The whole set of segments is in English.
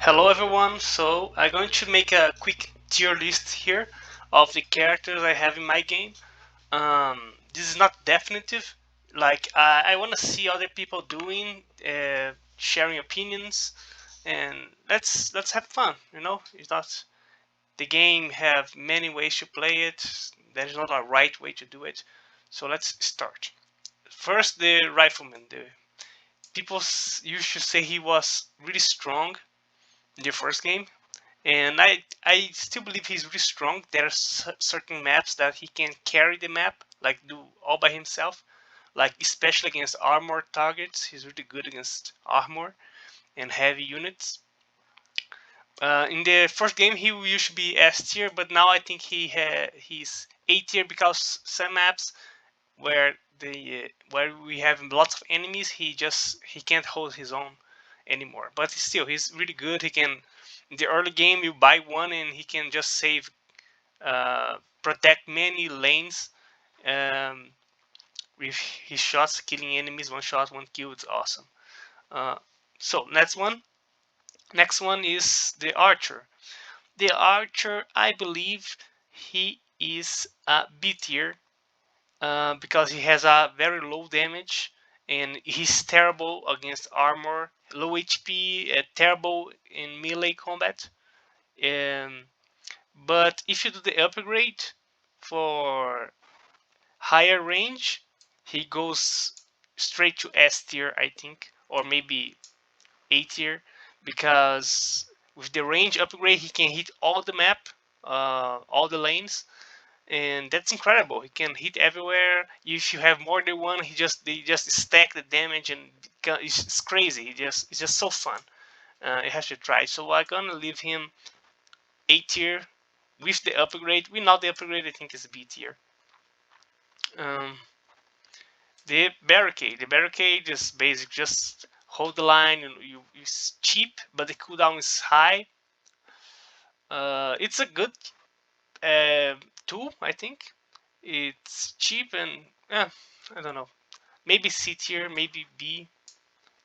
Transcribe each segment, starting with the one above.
Hello everyone, so I'm going to make a quick tier list here of the characters I have in my game. This is not definitive, like I want to see other people doing, sharing opinions, and let's have fun, It's not, the game have many ways to play it, there's not a right way to do it, so let's start. First, the rifleman. The people used to say he was really strong in the first game, and I still believe he's really strong. There are certain maps that he can carry the map, like do all by himself, like especially against armor targets. He's really good against armor and heavy units. In the first game, he used to be S tier, but now I think he's A tier because some maps where we have lots of enemies, he can't hold his own anymore. But still, he's really good. He can, in the early game, you buy one and he can just protect many lanes um, with his shots, killing enemies, one shot, one kill. It's awesome. Uh, so next one is the archer. The archer, I believe he is a B tier because he has a very low damage and he's terrible against armor, low HP, terrible in melee combat. Um, but if you do the upgrade for higher range, he goes straight to S tier, I think, or maybe A tier, because with the range upgrade, he can hit all the map, all the lanes, and that's incredible. He can hit everywhere. If you have more than one, they just stack the damage, and it's crazy. It's just so fun. You have to try. So I'm gonna leave him A tier with the upgrade. Without the upgrade, I think it's B tier. Um, the barricade. The barricade is basic. Just hold the line. It's cheap, but the cooldown is high. It's a good uh, tool, I think. It's cheap and I don't know. Maybe C tier, maybe B.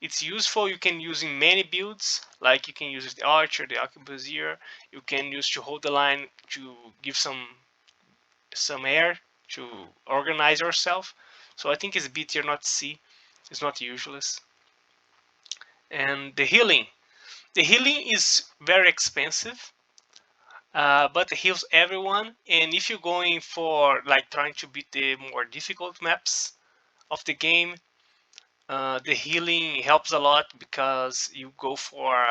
It's useful. You can use in many builds. Like you can use the archer, the arquebusier. You can use to hold the line to give some air to organize yourself. So I think it's B tier, not C. It's not useless. And the healing. The healing is very expensive, but it heals everyone. And if you're going for like trying to beat the more difficult maps of the game, the healing helps a lot because you go for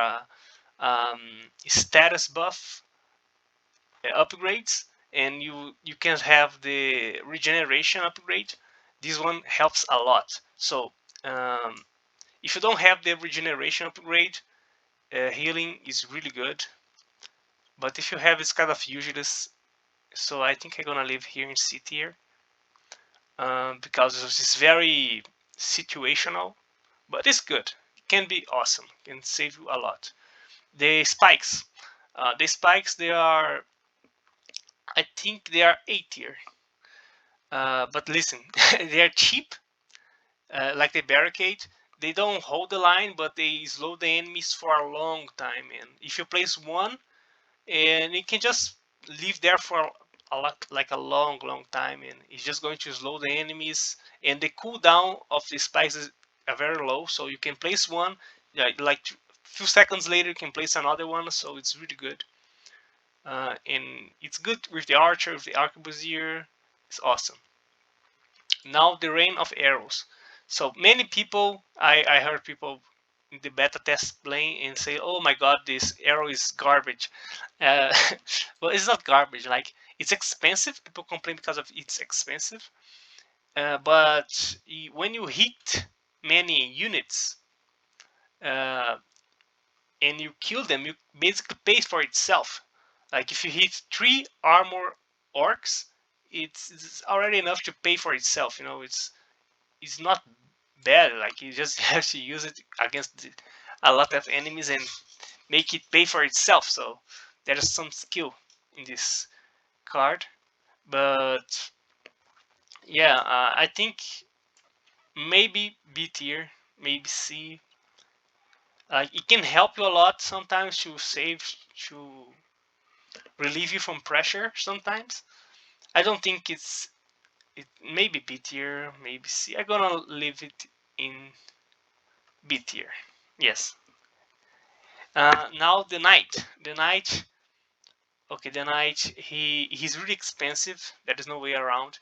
status buff upgrades, and you can have the regeneration upgrade. This one helps a lot. So um, if you don't have the regeneration upgrade, healing is really good. But if you have, it's kind of useless. So I think I'm gonna leave here in C tier because it's very situational, but it's good. It can be awesome. It can save you a lot. The spikes. They are, I think they are A tier. But listen, they are cheap, like the barricade. They don't hold the line, but they slow the enemies for a long time. And if you place one, and it can just live there for a lot, like a long time, and it's just going to slow the enemies. And the cooldown of the spikes is very low, so you can place one, like few seconds later you can place another one, so it's really good. And it's good with the archer, with the arquebusier. It's awesome. Now the rain of arrows. So many people, I heard people in the beta test playing and say, "Oh my God, this arrow is garbage." Uh, well, it's not garbage. Like it's expensive. People complain because of it's expensive. But when you hit many units uh, and you kill them, you basically pay for itself. Like if you hit 3 armor orcs, it's already enough to pay for itself. It's not bad. Like you just have to use it against a lot of enemies and make it pay for itself. So there's some skill in this card. But yeah, I think maybe B tier, maybe C. It can help you a lot sometimes to relieve you from pressure sometimes. I don't think it maybe B tier, maybe C. I'm gonna leave it in B tier. Yes. Now the knight. The knight. Okay, the knight. He's really expensive. There is no way around.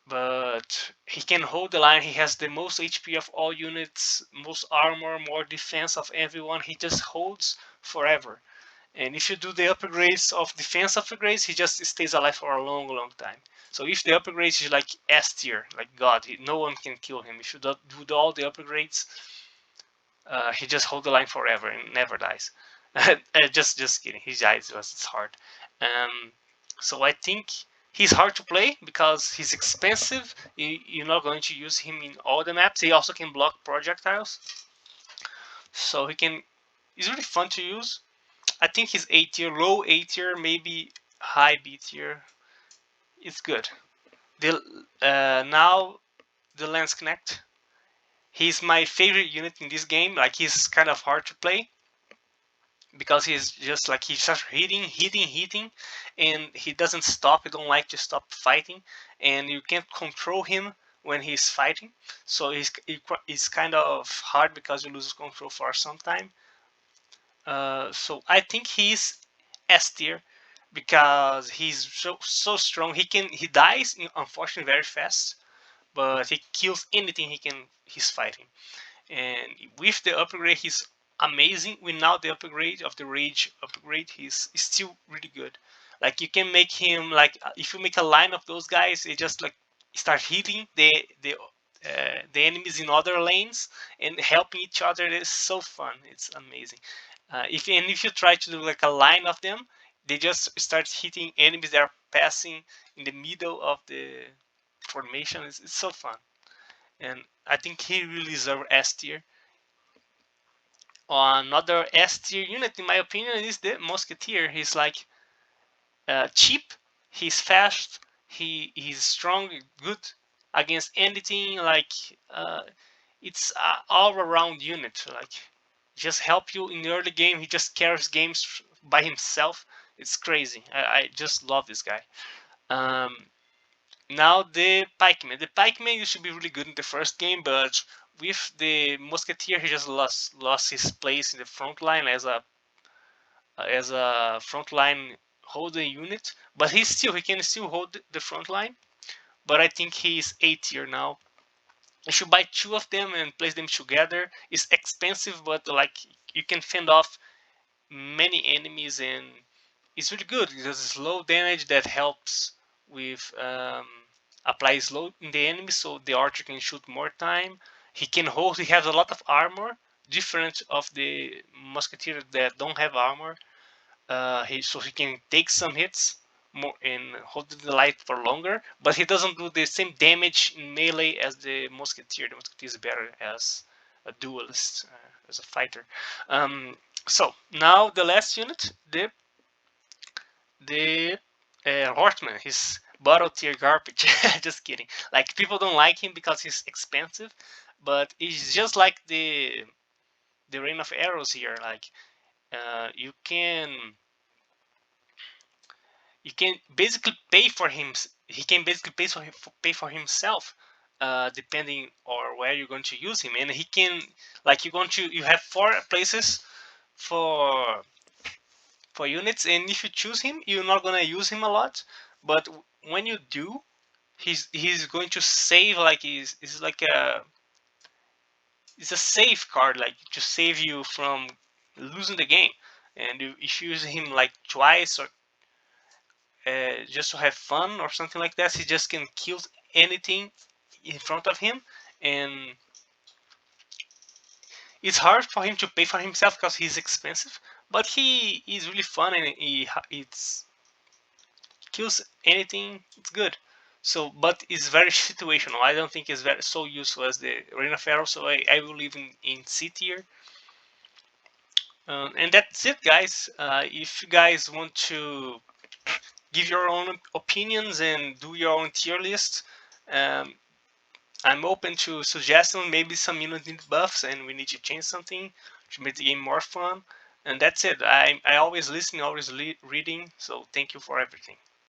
But he can hold the line. He has the most HP of all units, most armor, more defense of everyone. He just holds forever. And if you do the upgrades of defense upgrades, he just stays alive for a long, long time. So if the upgrades is like S tier, like God, no one can kill him. If you do all the upgrades, he just holds the line forever and never dies. just kidding. He dies because it's hard. Um, so I think he's hard to play because he's expensive. You're not going to use him in all the maps. He also can block projectiles, so he can. He's really fun to use. I think he's A tier, low A tier, maybe high B tier. It's good. The now the Lance Connect. He's my favorite unit in this game. Like he's kind of hard to play because he's just like he starts hitting, and he doesn't stop. He don't like to stop fighting, and you can't control him when he's fighting. So he's kind of hard because you lose control for some time. So I think he's S tier because he's so strong. He dies unfortunately very fast, but he kills anything he's fighting. And with the upgrade, he's amazing. Without the upgrade of the rage upgrade, he's still really good. Like you can make him like if you make a line of those guys, they just like start hitting the enemies in other lanes and helping each other. It's so fun. It's amazing. If you try to do like a line of them, they just start hitting enemies that are passing in the middle of the formation. It's so fun, and I think he really deserves S tier. Another S tier unit, in my opinion, is the Musketeer. He's like cheap, he's fast, he's strong, good against anything. Like it's a all-around unit. Like just help you in the early game. He just carries games by himself. It's crazy. I just love this guy. Um, Now the Pikeman. The Pikeman used to be really good in the first game, but with the Musketeer, he just lost his place in the front line as a front line holding unit. But he can still hold the front line. But I think he's A tier now. You should buy two of them and place them together. It's expensive, but like you can fend off many enemies, and it's really good. It does slow damage that helps with apply slow in the enemy, so the archer can shoot more time. He can hold. He has a lot of armor, different of the musketeer that don't have armor. So he can take some hits more and hold the light for longer, but he doesn't do the same damage in melee as the musketeer. The musketeer is better as a duelist, as a fighter. So now the last unit, the Horseman. He's bottle tier garbage. Just kidding. Like people don't like him because he's expensive, but he's just like the rain of arrows here. Like you can basically pay for him. He can basically pay for himself, depending on where you're going to use him. And he can like you have 4 places for units, and if you choose him, you're not gonna use him a lot. But when you do, he's going to save like he's like it's a safe card, like to save you from losing the game. And if you use him like twice or just to have fun or something like that, he just can kill anything in front of him. And it's hard for him to pay for himself because he's expensive, but he is really fun, and it's kills anything. It's good. So, but it's very situational. I don't think it's very so useful as the Rain of Arrow. So I will leave in C tier. And that's it, guys. If you guys want to give your own opinions and do your own tier list, um, I'm open to suggestions. Maybe some units need buffs and we need to change something to make the game more fun. And that's it. I always listen, always reading. So thank you for everything.